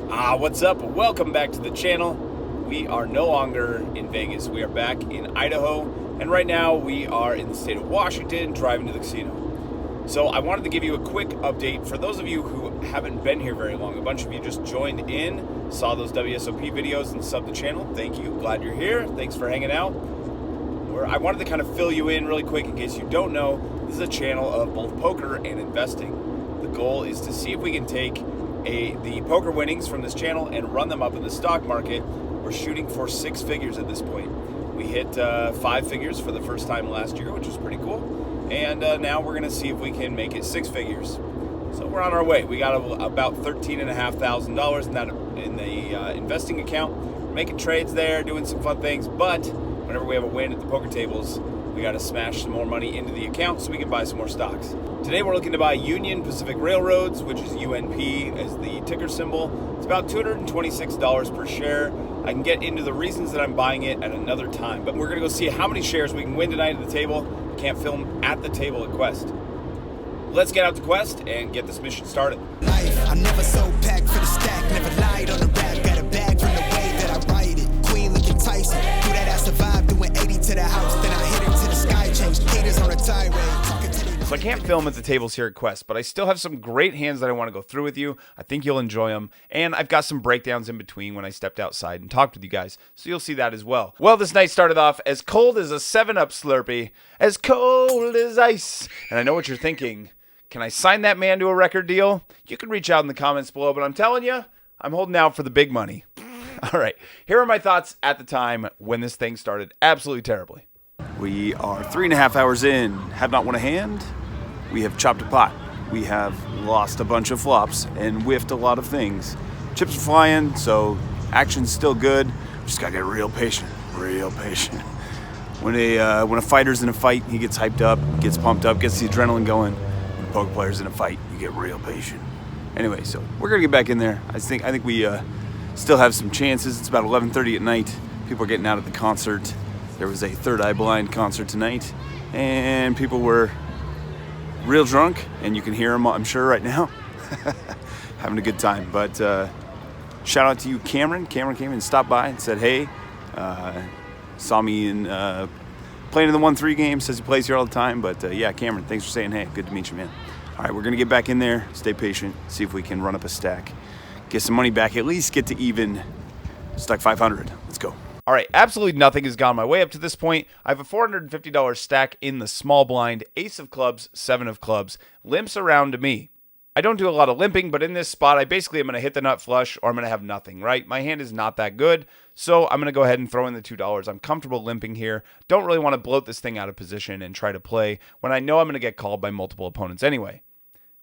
What's up? Welcome back to the channel. We are no longer in Vegas. We are back in Idaho, and right now we are in the state of Washington driving to the casino. So I wanted to give you a quick update for those of you who haven't been here very long. A bunch of you just joined in, saw those WSOP videos and subbed the channel. Thank you. Glad you're here. Thanks for hanging out. I wanted to kind of fill you in really quick in case you don't know. This is a channel of both poker and investing. The goal is to see if we can take the poker winnings from this channel and run them up in the stock market. We're shooting for 6 figures at this point. We hit 5 figures for the first time last year, which was pretty cool. And now we're going to see if we can make it 6 figures. So we're on our way. We got about $13,500 in the investing account. We're making trades there, doing some fun things. But whenever we have a win at the poker tables, we got to smash some more money into the account so we can buy some more stocks. Today we're looking to buy Union Pacific Railroads, which is UNP as the ticker symbol. It's about $226 per share. I can get into the reasons that I'm buying it at another time, but we're going to go see how many shares we can win tonight at the table. I can't film at the table at Quest. Let's get out to Quest and get this mission started. I'm never so packed for the stack, never lied on the rap, got a bag from the way that I write it. Queen looking Tyson, do that ass survive, doing 80 to the house, then I hit her to the sky, change haters on a tirade, talking to the... So I can't film at the tables here at Quest, but I still have some great hands that I want to go through with you. I think you'll enjoy them, and I've got some breakdowns in between when I stepped outside and talked with you guys, so you'll see that as well. Well, this night started off as cold as a 7-Up Slurpee, as cold as ice, and I know what you're thinking. Can I sign that man to a record deal? You can reach out in the comments below, but I'm telling you, I'm holding out for the big money. All right, here are my thoughts at the time when this thing started absolutely terribly. We are 3.5 hours in, have not won a hand. We have chopped a pot. We have lost a bunch of flops and whiffed a lot of things. Chips are flying, so action's still good. Just gotta get real patient, real patient. When a fighter's in a fight, he gets hyped up, gets pumped up, gets the adrenaline going. When a poker player's in a fight, you get real patient. Anyway, so we're gonna get back in there. I think we still have some chances. It's about 11:30 at night. People are getting out of the concert. There was a Third Eye Blind concert tonight, and people were real drunk, and you can hear them, I'm sure, right now. Having a good time. But shout out to you, Cameron. Cameron came and stopped by and said, hey, saw me in playing in the 1-3 game, says he plays here all the time. But yeah, Cameron, thanks for saying hey. Good to meet you, man. All right, we're going to get back in there, stay patient, see if we can run up a stack, get some money back, at least get to even stack 500. Let's go. All right, absolutely nothing has gone my way up to this point. I have a $450 stack in the small blind, ace of clubs, 7 of clubs, limps around to me. I don't do a lot of limping, but in this spot, I basically am going to hit the nut flush or I'm going to have nothing, right? My hand is not that good, so I'm going to go ahead and throw in the $2. I'm comfortable limping here. Don't really want to bloat this thing out of position and try to play when I know I'm going to get called by multiple opponents anyway.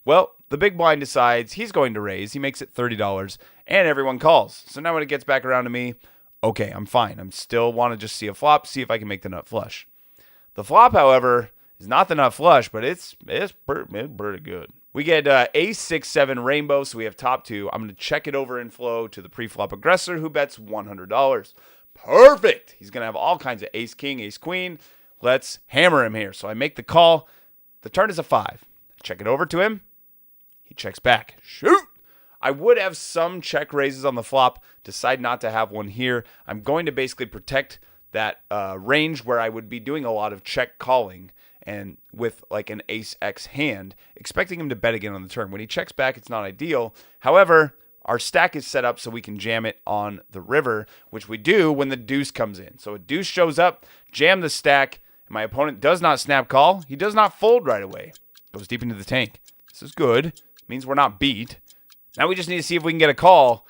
Well, the big blind decides he's going to raise. He makes it $30, and everyone calls. So now when it gets back around to me, okay, I'm fine. I'm still want to just see a flop, see if I can make the nut flush. The flop, however, is not the nut flush, but it's pretty good. We get ace 6-7 rainbow, so we have top 2. I'm going to check it over in flow to the pre-flop aggressor, who bets $100. Perfect. He's going to have all kinds of ace king, ace queen. Let's hammer him here. So I make the call. The turn is a 5. I check it over to him. He checks back. Shoot. I would have some check raises on the flop, decide not to have one here. I'm going to basically protect that range where I would be doing a lot of check calling and with like an ace X hand, expecting him to bet again on the turn. When he checks back, it's not ideal. However, our stack is set up so we can jam it on the river, which we do when the deuce comes in. So a deuce shows up, jam the stack, and my opponent does not snap call. He does not fold right away. Goes deep into the tank. This is good. Means we're not beat. Now we just need to see if we can get a call.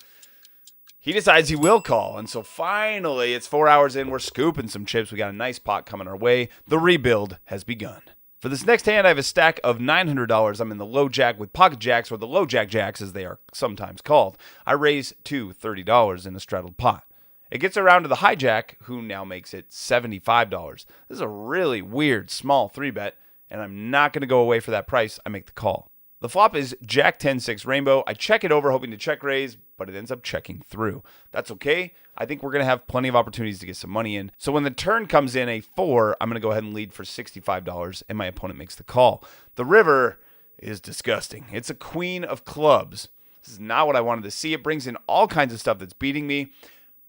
He decides he will call. And so finally, it's 4 hours in. We're scooping some chips. We got a nice pot coming our way. The rebuild has begun. For this next hand, I have a stack of $900. I'm in the low jack with pocket jacks, or the low jack jacks as they are sometimes called. I raise to $30 in a straddled pot. It gets around to the hijack, who now makes it $75. This is a really weird small 3-bet, and I'm not going to go away for that price. I make the call. The flop is Jack 10-6 rainbow. I check it over hoping to check raise, but it ends up checking through. That's okay. I think we're going to have plenty of opportunities to get some money in. So when the turn comes in a 4, I'm going to go ahead and lead for $65, and my opponent makes the call. The river is disgusting. It's a queen of clubs. This is not what I wanted to see. It brings in all kinds of stuff that's beating me.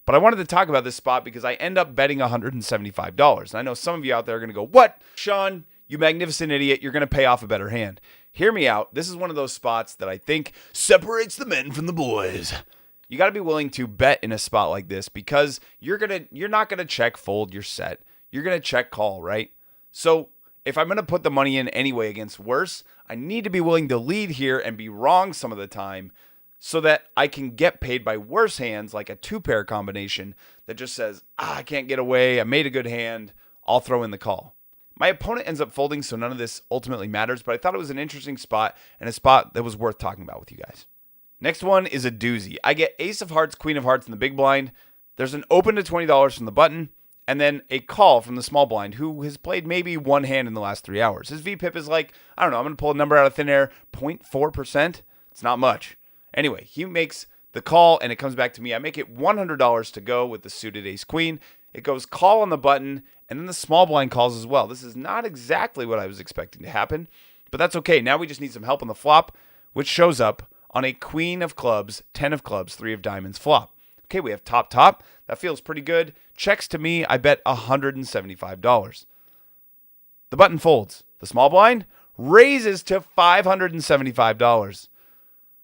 But I wanted to talk about this spot because I end up betting $175. And I know some of you out there are going to go, what? Sean, you magnificent idiot. You're going to pay off a better hand. Hear me out. This is one of those spots that I think separates the men from the boys. You got to be willing to bet in a spot like this because you're not going to check fold your set. You're going to check call, right? So if I'm going to put the money in anyway against worse, I need to be willing to lead here and be wrong some of the time so that I can get paid by worse hands like a 2-pair combination that just says, I can't get away. I made a good hand. I'll throw in the call. My opponent ends up folding, so none of this ultimately matters, but I thought it was an interesting spot and a spot that was worth talking about with you guys. Next one is a doozy. I get ace of hearts, queen of hearts in the big blind. There's an open to $20 from the button, and then a call from the small blind who has played maybe one hand in the last 3 hours. His VPIP is like, I don't know, I'm going to pull a number out of thin air, 0.4%. It's not much. Anyway, he makes the call, and it comes back to me. I make it $100 to go with the suited ace queen. It goes call on the button, and then the small blind calls as well. This is not exactly what I was expecting to happen, but that's okay. Now we just need some help on the flop, which shows up on a queen of clubs, 10 of clubs, 3 of diamonds flop. Okay, we have top. That feels pretty good. Checks to me, I bet $175. The button folds. The small blind raises to $575.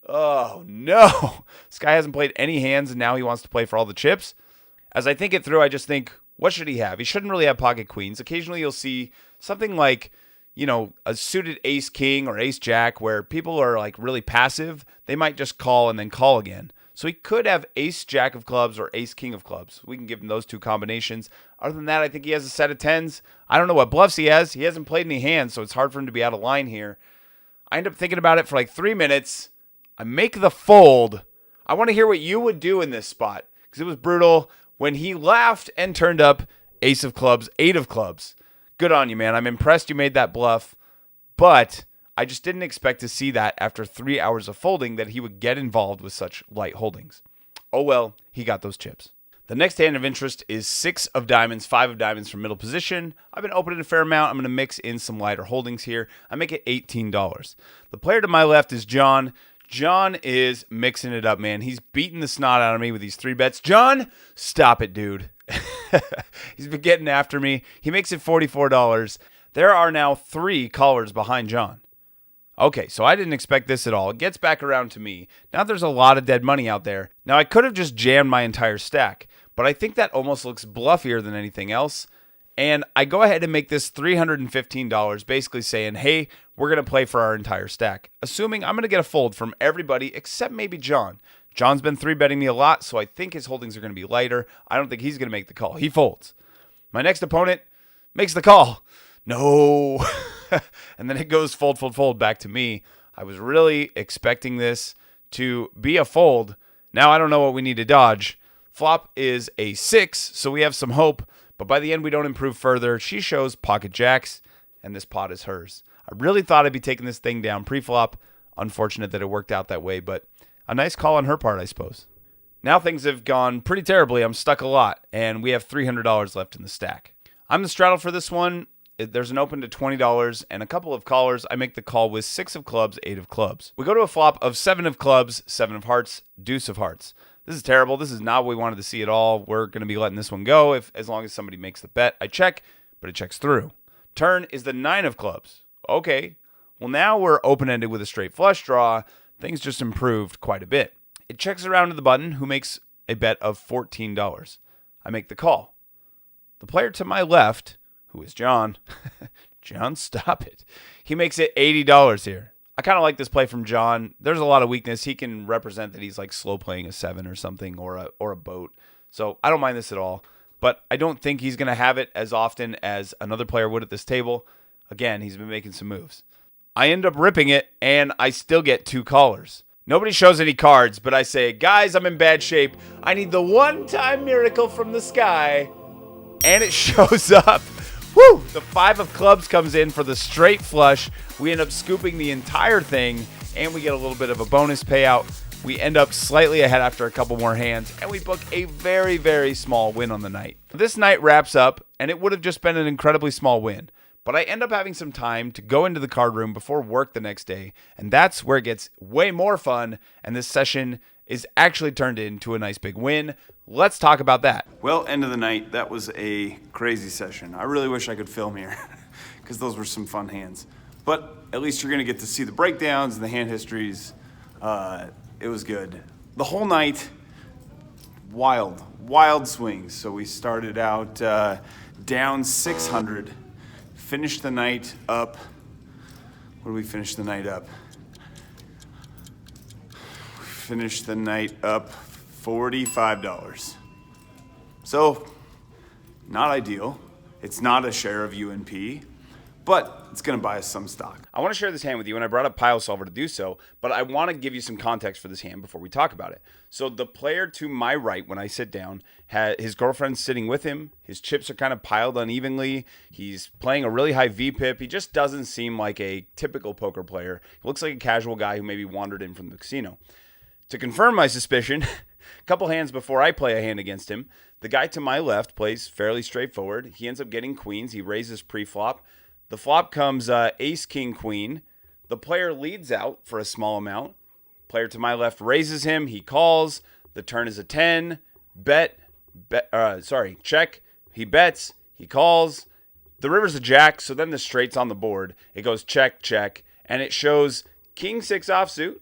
Oh, no. This guy hasn't played any hands, and now he wants to play for all the chips. As I think it through, I just think, what should he have? He shouldn't really have pocket queens. Occasionally, you'll see something like, a suited ace king or ace jack where people are like really passive. They might just call and then call again. So he could have ace jack of clubs or ace king of clubs. We can give him those two combinations. Other than that, I think he has a set of 10s. I don't know what bluffs he has. He hasn't played any hands, so it's hard for him to be out of line here. I end up thinking about it for like 3 minutes. I make the fold. I want to hear what you would do in this spot because it was brutal when he laughed and turned up ace of clubs, 8 of clubs. Good on you, man. I'm impressed you made that bluff, but I just didn't expect to see that after 3 hours of folding that he would get involved with such light holdings. Oh well, he got those chips. The next hand of interest is 6 of diamonds, 5 of diamonds from middle position. I've been opening a fair amount. I'm going to mix in some lighter holdings here. I make it $18. The player to my left is John. John is mixing it up, man. He's beating the snot out of me with these 3 bets. John, stop it, dude. He's been getting after me. He makes it $44. There are now 3 callers behind John. Okay, so I didn't expect this at all. It gets back around to me. Now there's a lot of dead money out there. Now I could have just jammed my entire stack, but I think that almost looks bluffier than anything else. And I go ahead and make this $315, basically saying, hey, we're going to play for our entire stack, assuming I'm going to get a fold from everybody except maybe John. John's been 3-betting me a lot, so I think his holdings are going to be lighter. I don't think he's going to make the call. He folds. My next opponent makes the call. No. And then it goes fold back to me. I was really expecting this to be a fold. Now I don't know what we need to dodge. Flop is a 6, so we have some hope. But by the end, we don't improve further. She shows pocket jacks, and this pot is hers. I really thought I'd be taking this thing down pre-flop. Unfortunate that it worked out that way, but a nice call on her part, I suppose. Now things have gone pretty terribly. I'm stuck a lot, and we have $300 left in the stack. I'm the straddle for this one. There's an open to $20 and a couple of callers. I make the call with 6 of clubs, 8 of clubs. We go to a flop of 7 of clubs, 7 of hearts, deuce of hearts. This is terrible. This is not what we wanted to see at all. We're going to be letting this one go as long as somebody makes the bet. I check, but it checks through. Turn is the 9 of clubs. Okay. Well, now we're open-ended with a straight flush draw. Things just improved quite a bit. It checks around to the button, who makes a bet of $14. I make the call. The player to my left, who is John, John, stop it. He makes it $80 here. I kind of like this play from John. There's a lot of weakness. He can represent that he's like slow playing a 7 or something or a boat. So I don't mind this at all. But I don't think he's going to have it as often as another player would at this table. Again, he's been making some moves. I end up ripping it, and I still get 2 callers. Nobody shows any cards, but I say, guys, I'm in bad shape. I need the one-time miracle from the sky. And it shows up. Woo! The 5 of clubs comes in for the straight flush. We end up scooping the entire thing, and we get a little bit of a bonus payout. We end up slightly ahead after a couple more hands, and we book a very, very small win on the night. This night wraps up, and it would have just been an incredibly small win. but I end up having some time to go into the card room before work the next day, and that's where it gets way more fun, and this session is actually turned into a nice big win. Let's talk about that. Well, end of the night, that was a crazy session. I really wish I could film here because those were some fun hands. But at least you're going to get to see the breakdowns and the hand histories. It was good. The whole night, wild swings. So we started out down 600, finished the night up. What did we finish the night up? Finished the night up $45. So, not ideal. It's not a share of UNP, but it's going to buy us some stock. I want to share this hand with you, and I brought up Pile Solver to do so, but I want to give you some context for this hand before we talk about it. So the player to my right, when I sit down, his girlfriend's sitting with him. His chips are kind of piled unevenly. He's playing a really high VPIP. He just doesn't seem like a typical poker player. He looks like a casual guy who maybe wandered in from the casino. To confirm my suspicion, a couple hands before I play a hand against him, the guy to my left plays fairly straightforward. He ends up getting queens. He raises pre-flop. The flop comes ace, king, queen. The player leads out for a small amount. Player to my left raises him. He calls. The turn is a 10. Check. He bets. He calls. The river's a jack, so then the straight's on the board. It goes check, check, and it shows king 6 offsuit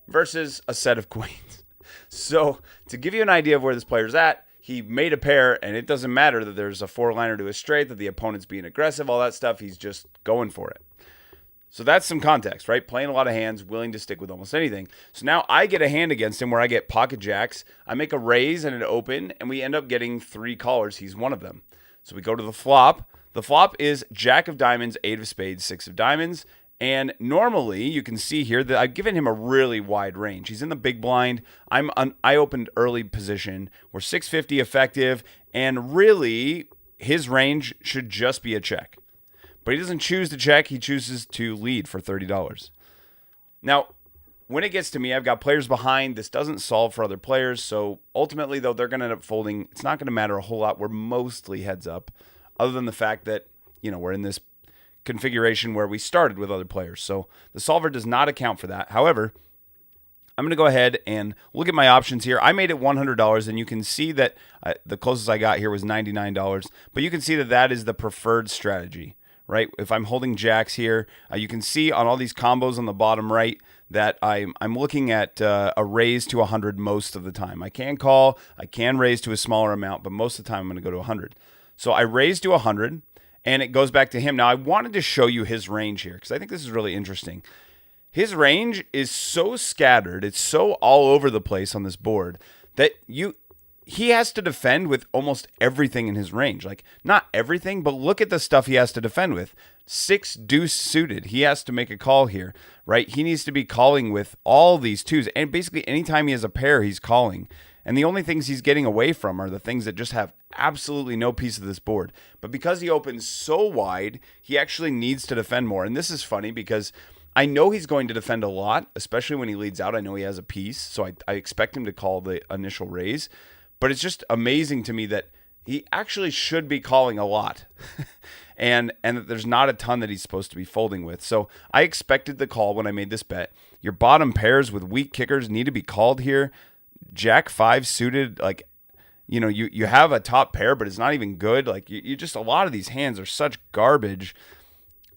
versus a set of queens. So to give you an idea of where this player's at, he made a pair, and it doesn't matter that there's a 4-liner to a straight, that the opponent's being aggressive, all that stuff. He's just going for it. So that's some context, right? Playing a lot of hands, willing to stick with almost anything. So now I get a hand against him where I get pocket jacks. I make a raise and an open, and we end up getting 3 callers. He's one of them. So we go to the flop. The flop is jack of diamonds, 8 of spades, 6 of diamonds. And normally, you can see here that I've given him a really wide range. He's in the big blind. I opened early position. We're 650 effective. And really, his range should just be a check. But he doesn't choose to check. He chooses to lead for $30. Now, when it gets to me, I've got players behind. This doesn't solve for other players. So ultimately, though, they're going to end up folding. It's not going to matter a whole lot. We're mostly heads up, other than the fact that, we're in this configuration where we started with other players. So the solver does not account for that. However, I'm going to go ahead and look at my options here. I made it $100, and you can see that the closest I got here was $99. But you can see that that is the preferred strategy, right? If I'm holding jacks here, you can see on all these combos on the bottom right that I'm looking at a raise to 100 most of the time. I can call, I can raise to a smaller amount, but most of the time I'm going to go to 100. So I raise to 100. And it goes back to him. Now, I wanted to show you his range here because I think this is really interesting. His range is so scattered, it's so all over the place on this board that he has to defend with almost everything in his range. Like, not everything, but look at the stuff he has to defend with. 6 deuce suited. He has to make a call here, right? He needs to be calling with all these twos. And basically, anytime he has a pair, he's calling. And the only things he's getting away from are the things that just have absolutely no piece of this board. But because he opens so wide, he actually needs to defend more. And this is funny because I know he's going to defend a lot, especially when he leads out. I know he has a piece, so I expect him to call the initial raise. But it's just amazing to me that he actually should be calling a lot. and that there's not a ton that he's supposed to be folding with. So I expected the call when I made this bet. Your bottom pairs with weak kickers need to be called here. Jack 5 suited, like, you have a top pair, but it's not even good. Like, you just, a lot of these hands are such garbage,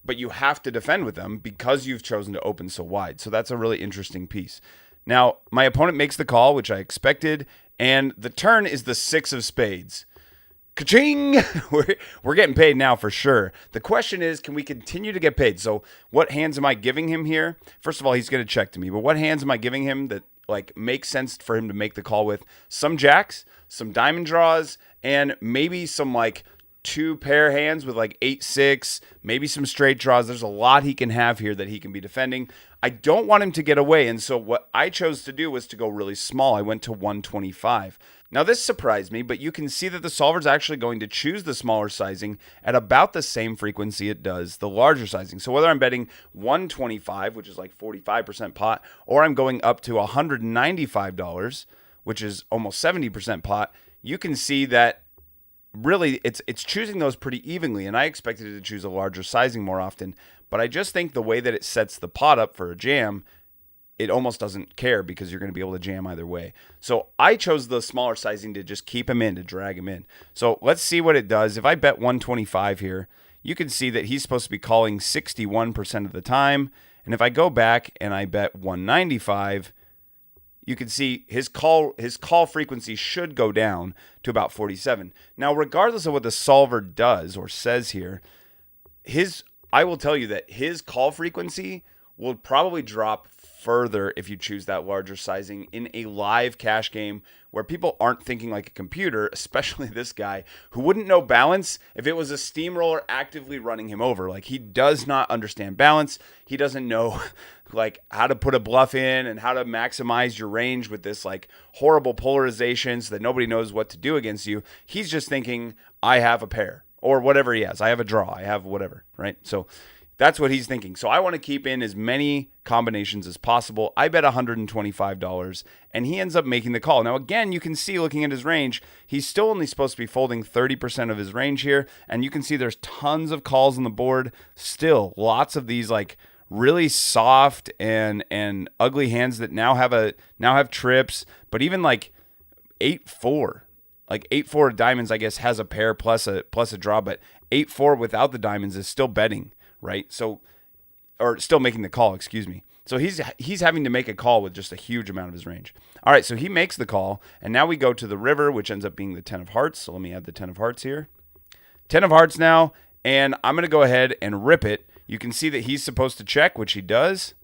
but you have to defend with them because you've chosen to open so wide. So that's a really interesting piece. Now, my opponent makes the call, which I expected, and the turn is the 6 of spades. Ka-ching! We're getting paid now for sure. The question is, can we continue to get paid? So what hands am I giving him here? First of all, he's going to check to me, but what hands am I giving him that makes sense for him to make the call with? Some jacks, some diamond draws, and maybe some 2 pair hands with 8-6, maybe some straight draws. There's a lot he can have here that he can be defending. I don't want him to get away, and so what I chose to do was to go really small. I went to 125. Now this surprised me, but you can see that the solver's actually going to choose the smaller sizing at about the same frequency it does the larger sizing. So whether I'm betting 125, which is 45% pot, or I'm going up to $195, which is almost 70% pot, you can see that really it's choosing those pretty evenly, and I expected it to choose a larger sizing more often, but I just think the way that it sets the pot up for a jam, it almost doesn't care because you're going to be able to jam either way. So I chose the smaller sizing to just keep him in, to drag him in. So let's see what it does. If I bet 125 here, you can see that he's supposed to be calling 61% of the time. And if I go back and I bet 195, you can see his call frequency should go down to about 47. Now, regardless of what the solver does or says here, I will tell you that his call frequency will probably drop further if you choose that larger sizing in a live cash game where people aren't thinking like a computer, especially this guy who wouldn't know balance if it was a steamroller actively running him over. Like, he does not understand balance. He doesn't know like how to put a bluff in and how to maximize your range with this like horrible polarization so that nobody knows what to do against you. He's just thinking, I have a pair or whatever he has. I have a draw. I have whatever, right? So that's what he's thinking. So I want to keep in as many combinations as possible. I bet $125, and he ends up making the call. Now, again, you can see looking at his range, he's still only supposed to be folding 30% of his range here, and you can see there's tons of calls on the board. Still, lots of these like really soft and ugly hands that now have trips, but even like 8-4. Like 8-4 of diamonds, I guess, has a pair plus a draw, but 8-4 without the diamonds is still betting. Right? So, or still making the call, excuse me. So he's having to make a call with just a huge amount of his range. All right, so he makes the call, and now we go to the river, which ends up being the 10 of hearts. So let me add the 10 of hearts here. 10 of hearts now, and I'm going to go ahead and rip it. You can see that he's supposed to check, which he does.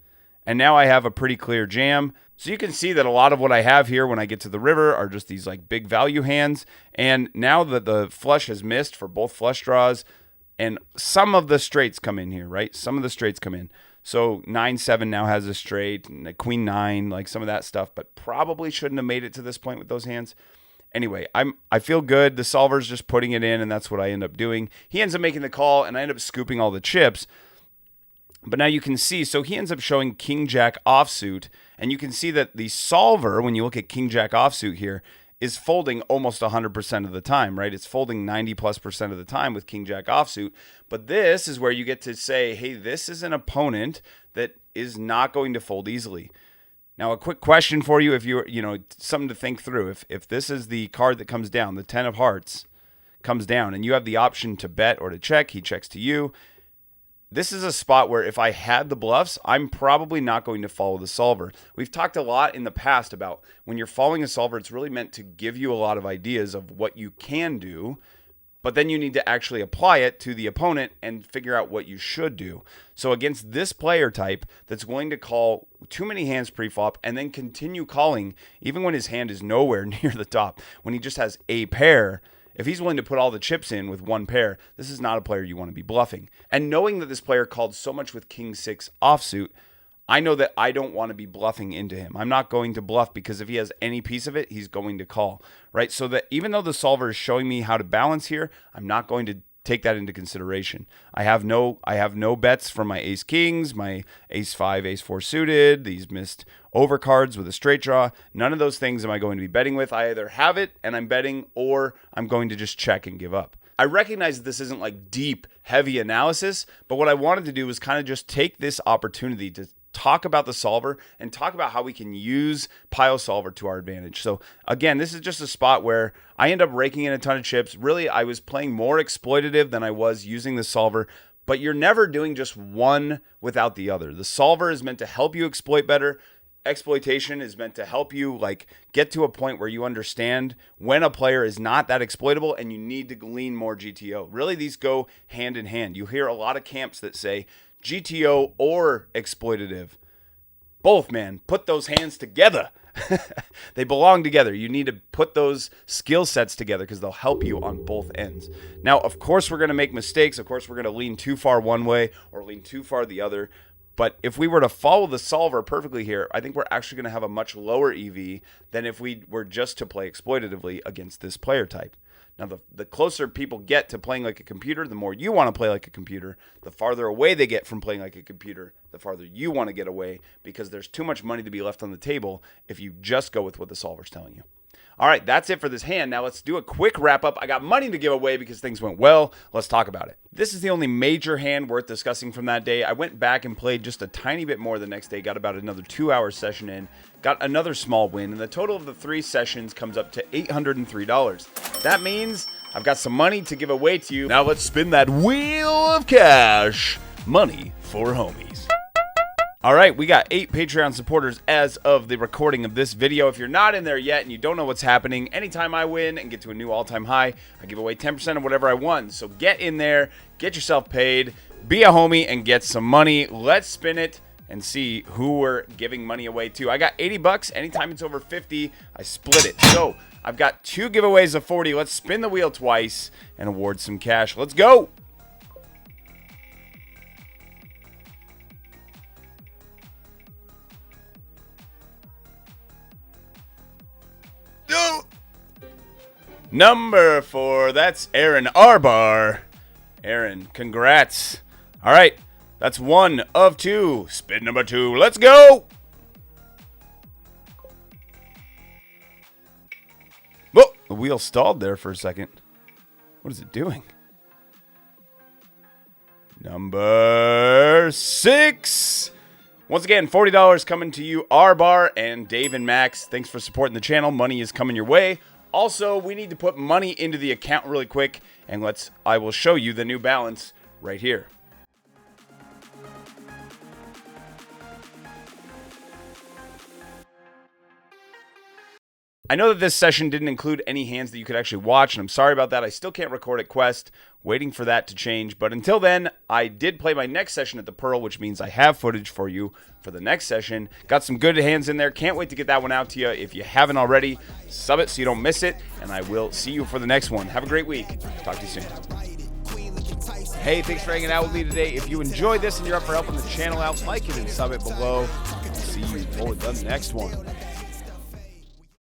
And now I have a pretty clear jam. So you can see that a lot of what I have here when I get to the river are just these like big value hands. And now that the flush has missed for both flush draws, and some of the straights come in here, right? Some of the straights come in. So 9-7 now has a straight, and a queen 9, like some of that stuff, but probably shouldn't have made it to this point with those hands. Anyway, I feel good. The solver's just putting it in, and that's what I end up doing. He ends up making the call, and I end up scooping all the chips. But now you can see, so he ends up showing King Jack offsuit, and you can see that the solver, when you look at King Jack offsuit here, is folding almost 100% of the time, right? It's folding 90+% of the time with King Jack offsuit. But this is where you get to say, hey, this is an opponent that is not going to fold easily. Now, a quick question for you, if you're, something to think through. If this is the card that comes down, the 10 of hearts comes down, and you have the option to bet or to check, he checks to you. This is a spot where if I had the bluffs, I'm probably not going to follow the solver. We've talked a lot in the past about when you're following a solver, it's really meant to give you a lot of ideas of what you can do, but then you need to actually apply it to the opponent and figure out what you should do. So against this player type that's going to call too many hands pre-flop and then continue calling even when his hand is nowhere near the top, when he just has a pair, if he's willing to put all the chips in with one pair, this is not a player you want to be bluffing. And knowing that this player called so much with King 6 offsuit, I know that I don't want to be bluffing into him. I'm not going to bluff because if he has any piece of it, he's going to call, right? So that even though the solver is showing me how to balance here, I'm not going to take that into consideration. I have no bets from my ace kings, my ace 5, ace 4 suited, these missed overcards with a straight draw. None of those things am I going to be betting with. I either have it and I'm betting, or I'm going to just check and give up. I recognize that this isn't like deep, heavy analysis, but what I wanted to do was kind of just take this opportunity to talk about the solver and talk about how we can use pile solver to our advantage. So again, this is just a spot where I end up raking in a ton of chips. Really, I was playing more exploitative than I was using the solver, but you're never doing just one without the other. The solver is meant to help you exploit better. Exploitation is meant to help you like get to a point where you understand when a player is not that exploitable and you need to glean more GTO. Really, these go hand in hand. You hear a lot of camps that say GTO or exploitative. Both, man. Put those hands together. They belong together. You need to put those skill sets together because they'll help you on both ends. Now, of course, we're going to make mistakes. Of course, we're going to lean too far one way or lean too far the other. But if we were to follow the solver perfectly here, I think we're actually going to have a much lower EV than if we were just to play exploitatively against this player type. Now, the closer people get to playing like a computer, the more you want to play like a computer. The farther away they get from playing like a computer, the farther you want to get away, because there's too much money to be left on the table if you just go with what the solver's telling you. All right, that's it for this hand. Now let's do a quick wrap up. I got money to give away because things went well. Let's talk about it. This is the only major hand worth discussing from that day. I went back and played just a tiny bit more the next day, got about another 2-hour session in, got another small win, and the total of the 3 sessions comes up to $803. That means I've got some money to give away to you. Now let's spin that wheel of cash. Money for homies. All right, we got 8 Patreon supporters as of the recording of this video. If you're not in there yet and you don't know what's happening, anytime I win and get to a new all-time high, I give away 10% of whatever I won. So get in there, get yourself paid, be a homie, and get some money. Let's spin it and see who we're giving money away to. I got 80 bucks. Anytime it's over 50, I split it. So I've got 2 giveaways of 40. Let's spin the wheel twice and award some cash. Let's go. Number 4, that's Aaron Arbar. Aaron, congrats. All right, that's 1 of 2. Spin number 2. Let's go. Whoa, the wheel stalled there for a second. What is it doing? Number 6. Once again, $40 coming to you, Arbar and Dave and Max. Thanks for supporting the channel. Money is coming your way. Also, we need to put money into the account really quick, and I will show you the new balance right here. I know that this session didn't include any hands that you could actually watch, and I'm sorry about that. I still can't record at Quest, waiting for that to change. But until then, I did play my next session at the Pearl, which means I have footage for you for the next session. Got some good hands in there. Can't wait to get that one out to you. If you haven't already, sub it so you don't miss it, and I will see you for the next one. Have a great week. Talk to you soon. Hey, thanks for hanging out with me today. If you enjoyed this and you're up for helping the channel out, like it and sub it below. See you for the next one.